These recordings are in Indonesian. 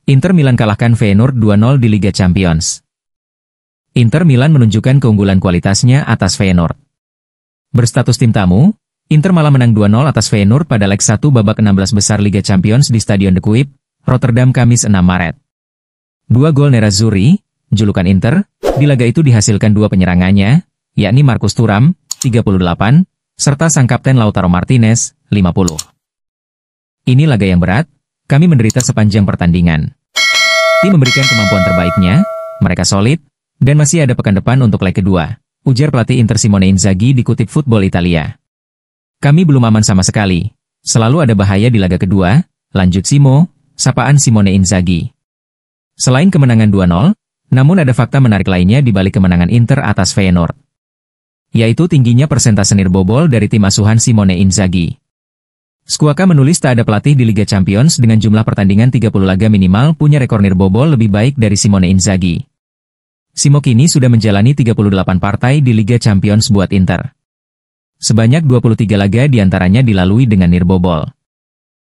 Inter Milan kalahkan Feyenoord 2-0 di Liga Champions. Inter Milan menunjukkan keunggulan kualitasnya atas Feyenoord. Berstatus tim tamu, Inter malah menang 2-0 atas Feyenoord pada leg 1 babak 16 besar Liga Champions di Stadion De Kuip, Rotterdam Kamis 6 Maret. 2 gol Nerazzurri, julukan Inter, di laga itu dihasilkan 2 penyerangannya, yakni Marcus Thuram, 38, serta sang kapten Lautaro Martinez, 50. Ini laga yang berat, kami menderita sepanjang pertandingan. Tim memberikan kemampuan terbaiknya, mereka solid, dan masih ada pekan depan untuk leg kedua, ujar pelatih Inter Simone Inzaghi dikutip Football Italia. Kami belum aman sama sekali, selalu ada bahaya di laga kedua, lanjut Simo, sapaan Simone Inzaghi. Selain kemenangan 2-0, namun ada fakta menarik lainnya di balik kemenangan Inter atas Feyenoord, yaitu tingginya persentase nirbobol dari tim asuhan Simone Inzaghi. Squawka menulis tak ada pelatih di Liga Champions dengan jumlah pertandingan 30 laga minimal punya rekor nirbobol lebih baik dari Simone Inzaghi. Simo kini sudah menjalani 38 partai di Liga Champions buat Inter. Sebanyak 23 laga diantaranya dilalui dengan nirbobol.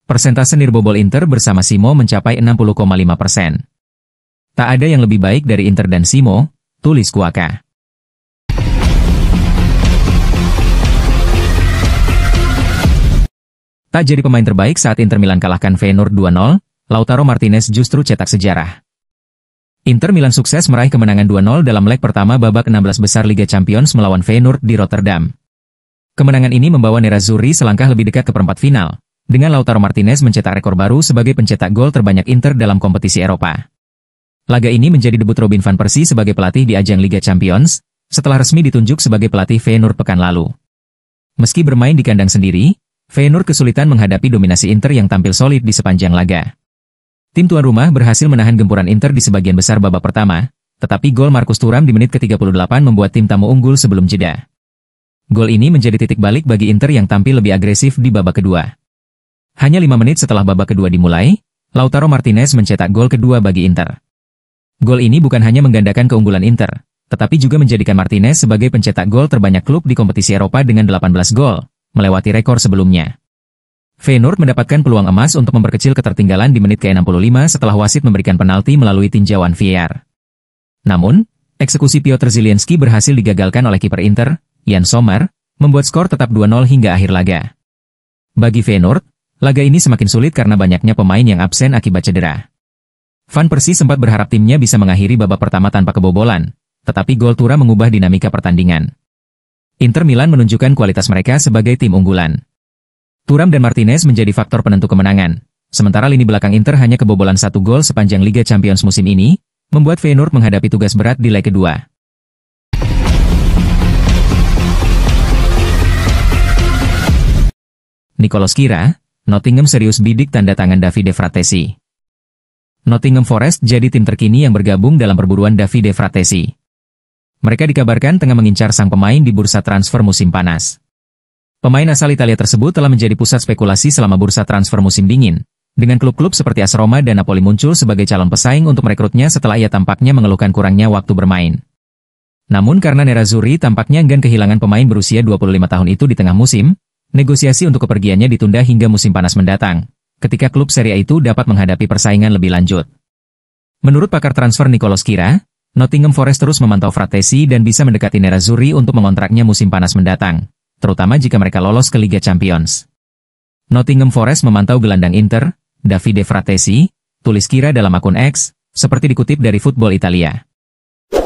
Persentase nirbobol Inter bersama Simo mencapai 60,5%. Tak ada yang lebih baik dari Inter dan Simo, tulis Squawka. Tak jadi pemain terbaik saat Inter Milan kalahkan Feyenoord 2-0, Lautaro Martinez justru cetak sejarah. Inter Milan sukses meraih kemenangan 2-0 dalam leg pertama babak 16 besar Liga Champions melawan Feyenoord di Rotterdam. Kemenangan ini membawa Nerazzurri selangkah lebih dekat ke perempat final, dengan Lautaro Martinez mencetak rekor baru sebagai pencetak gol terbanyak Inter dalam kompetisi Eropa. Laga ini menjadi debut Robin van Persie sebagai pelatih di ajang Liga Champions, setelah resmi ditunjuk sebagai pelatih Feyenoord pekan lalu. Meski bermain di kandang sendiri, Feyenoord kesulitan menghadapi dominasi Inter yang tampil solid di sepanjang laga. Tim tuan rumah berhasil menahan gempuran Inter di sebagian besar babak pertama, tetapi gol Marcus Thuram di menit ke-38 membuat tim tamu unggul sebelum jeda. Gol ini menjadi titik balik bagi Inter yang tampil lebih agresif di babak kedua. Hanya 5 menit setelah babak kedua dimulai, Lautaro Martinez mencetak gol kedua bagi Inter. Gol ini bukan hanya menggandakan keunggulan Inter, tetapi juga menjadikan Martinez sebagai pencetak gol terbanyak klub di kompetisi Eropa dengan 18 gol. Melewati rekor sebelumnya. Feyenoord mendapatkan peluang emas untuk memperkecil ketertinggalan di menit ke-65 setelah wasit memberikan penalti melalui tinjauan VAR. Namun, eksekusi Piotr Zielinski berhasil digagalkan oleh kiper Inter, Jan Sommer, membuat skor tetap 2-0 hingga akhir laga. Bagi Feyenoord, laga ini semakin sulit karena banyaknya pemain yang absen akibat cedera. Van Persie sempat berharap timnya bisa mengakhiri babak pertama tanpa kebobolan, tetapi gol Thuram mengubah dinamika pertandingan. Inter Milan menunjukkan kualitas mereka sebagai tim unggulan. Thuram dan Martinez menjadi faktor penentu kemenangan, sementara lini belakang Inter hanya kebobolan 1 gol sepanjang Liga Champions musim ini, membuat Feyenoord menghadapi tugas berat di leg kedua. Nicolo Schira, Nottingham serius bidik tanda tangan Davide Fratesi. Nottingham Forest jadi tim terkini yang bergabung dalam perburuan Davide Fratesi. Mereka dikabarkan tengah mengincar sang pemain di bursa transfer musim panas. Pemain asal Italia tersebut telah menjadi pusat spekulasi selama bursa transfer musim dingin, dengan klub-klub seperti AS Roma dan Napoli muncul sebagai calon pesaing untuk merekrutnya setelah ia tampaknya mengeluhkan kurangnya waktu bermain. Namun karena Nerazzurri tampaknya enggan kehilangan pemain berusia 25 tahun itu di tengah musim, negosiasi untuk kepergiannya ditunda hingga musim panas mendatang, ketika klub Serie A itu dapat menghadapi persaingan lebih lanjut. Menurut pakar transfer Nicolo Schira, Nottingham Forest terus memantau Fratesi dan bisa mendekati Nerazzurri untuk mengontraknya musim panas mendatang, terutama jika mereka lolos ke Liga Champions. Nottingham Forest memantau gelandang Inter, Davide Fratesi, tulis Schira dalam akun X, seperti dikutip dari Football Italia.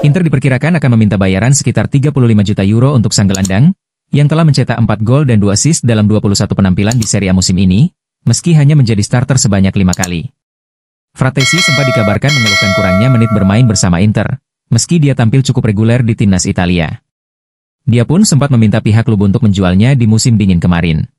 Inter diperkirakan akan meminta bayaran sekitar 35 juta euro untuk sang gelandang, yang telah mencetak 4 gol dan 2 assist dalam 21 penampilan di Serie A musim ini, meski hanya menjadi starter sebanyak 5 kali. Fratesi sempat dikabarkan mengeluhkan kurangnya menit bermain bersama Inter, meski dia tampil cukup reguler di timnas Italia. Dia pun sempat meminta pihak klub untuk menjualnya di musim dingin kemarin.